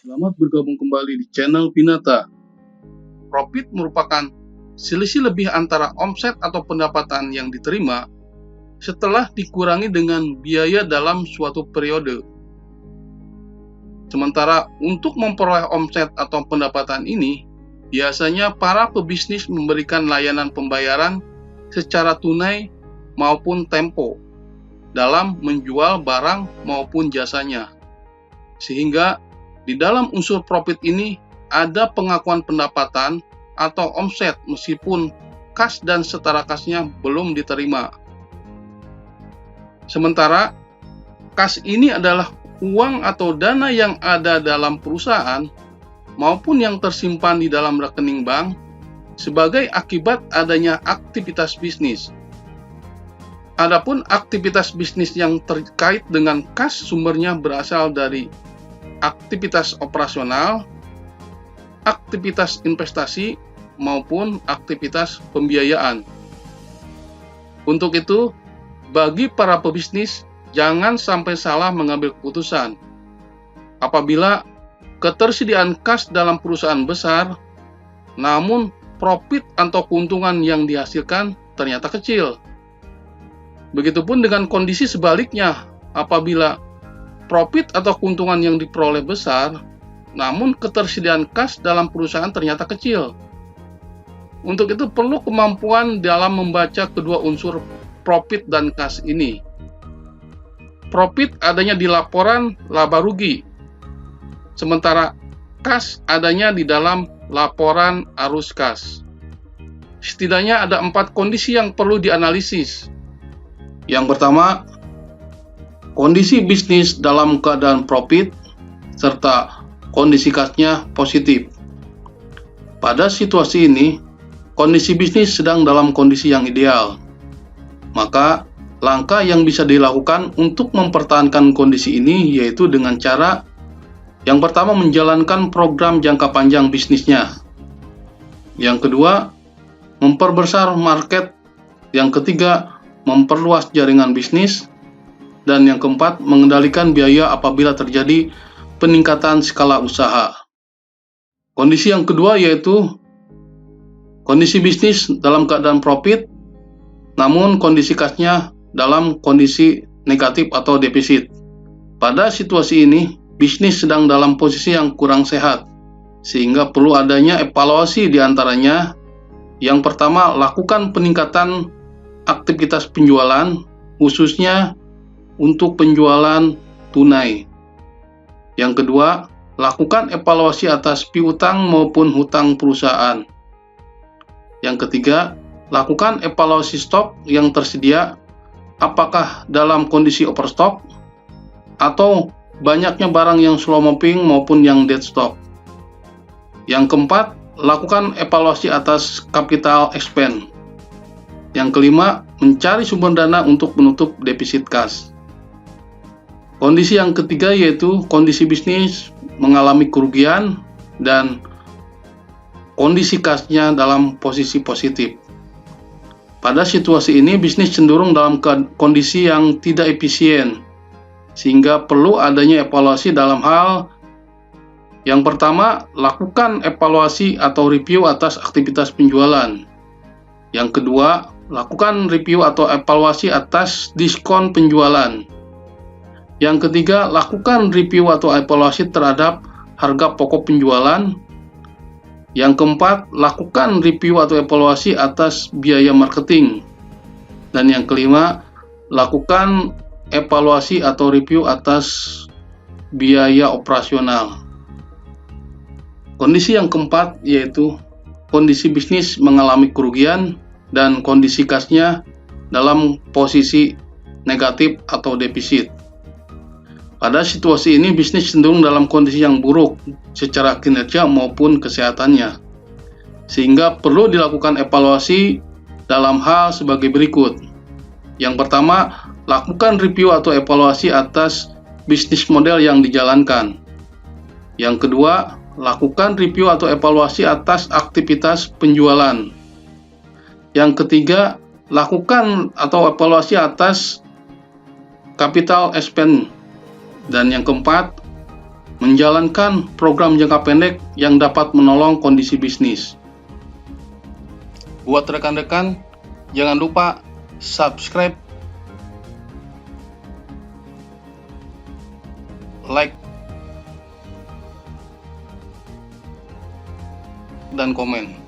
Selamat bergabung kembali di channel Pinata. Profit merupakan selisih lebih antara omset atau pendapatan yang diterima setelah dikurangi dengan biaya dalam suatu periode. Sementara untuk memperoleh omset atau pendapatan ini, biasanya para pebisnis memberikan layanan pembayaran secara tunai maupun tempo dalam menjual barang maupun jasanya. Sehingga di dalam unsur profit ini ada pengakuan pendapatan atau omset meskipun kas dan setara kasnya belum diterima. Sementara kas ini adalah uang atau dana yang ada dalam perusahaan maupun yang tersimpan di dalam rekening bank sebagai akibat adanya aktivitas bisnis. Adapun aktivitas bisnis yang terkait dengan kas sumbernya berasal dari aktivitas operasional, aktivitas investasi, maupun aktivitas pembiayaan. Untuk itu, bagi para pebisnis, jangan sampai salah mengambil keputusan. Apabila ketersediaan kas dalam perusahaan besar, namun profit atau keuntungan yang dihasilkan ternyata kecil. Begitupun dengan kondisi sebaliknya, apabila profit atau keuntungan yang diperoleh besar, namun ketersediaan kas dalam perusahaan ternyata kecil. Untuk itu perlu kemampuan dalam membaca kedua unsur profit dan kas ini. Profit adanya di laporan laba rugi, sementara kas adanya di dalam laporan arus kas. Setidaknya ada 4 kondisi yang perlu dianalisis. Yang pertama, kondisi bisnis dalam keadaan profit, serta kondisi kasnya positif. Pada situasi ini, kondisi bisnis sedang dalam kondisi yang ideal. Maka, langkah yang bisa dilakukan untuk mempertahankan kondisi ini yaitu dengan cara yang pertama menjalankan program jangka panjang bisnisnya. Yang kedua, memperbesar market. Yang ketiga, memperluas jaringan bisnis. Dan yang keempat, mengendalikan biaya apabila terjadi peningkatan skala usaha. Kondisi yang kedua yaitu kondisi bisnis dalam keadaan profit, namun kondisi kasnya dalam kondisi negatif atau defisit. Pada situasi ini, bisnis sedang dalam posisi yang kurang sehat, sehingga perlu adanya evaluasi di antaranya. Yang pertama, lakukan peningkatan aktivitas penjualan, khususnya untuk penjualan tunai. Yang kedua, lakukan evaluasi atas piutang maupun hutang perusahaan. Yang ketiga, lakukan evaluasi stok yang tersedia, apakah dalam kondisi overstock atau banyaknya barang yang slow moving maupun yang dead stock. Yang keempat, lakukan evaluasi atas capital expense. Yang kelima, mencari sumber dana untuk menutup defisit kas. Kondisi yang ketiga yaitu kondisi bisnis mengalami kerugian dan kondisi kasnya dalam posisi positif. Pada situasi ini, bisnis cenderung dalam kondisi yang tidak efisien, sehingga perlu adanya evaluasi dalam hal yang pertama, lakukan evaluasi atau review atas aktivitas penjualan. Yang kedua, lakukan review atau evaluasi atas diskon penjualan. Yang ketiga, lakukan review atau evaluasi terhadap harga pokok penjualan. Yang keempat, lakukan review atau evaluasi atas biaya marketing. Dan yang kelima, lakukan evaluasi atau review atas biaya operasional. Kondisi yang keempat yaitu kondisi bisnis mengalami kerugian dan kondisi kasnya dalam posisi negatif atau defisit. Pada situasi ini, bisnis cenderung dalam kondisi yang buruk secara kinerja maupun kesehatannya, sehingga perlu dilakukan evaluasi dalam hal sebagai berikut. Yang pertama, lakukan review atau evaluasi atas bisnis model yang dijalankan. Yang kedua, lakukan review atau evaluasi atas aktivitas penjualan. Yang ketiga, lakukan atau evaluasi atas capital expense. Dan yang keempat, menjalankan program jangka pendek yang dapat menolong kondisi bisnis. Buat rekan-rekan, jangan lupa subscribe, like, dan komen.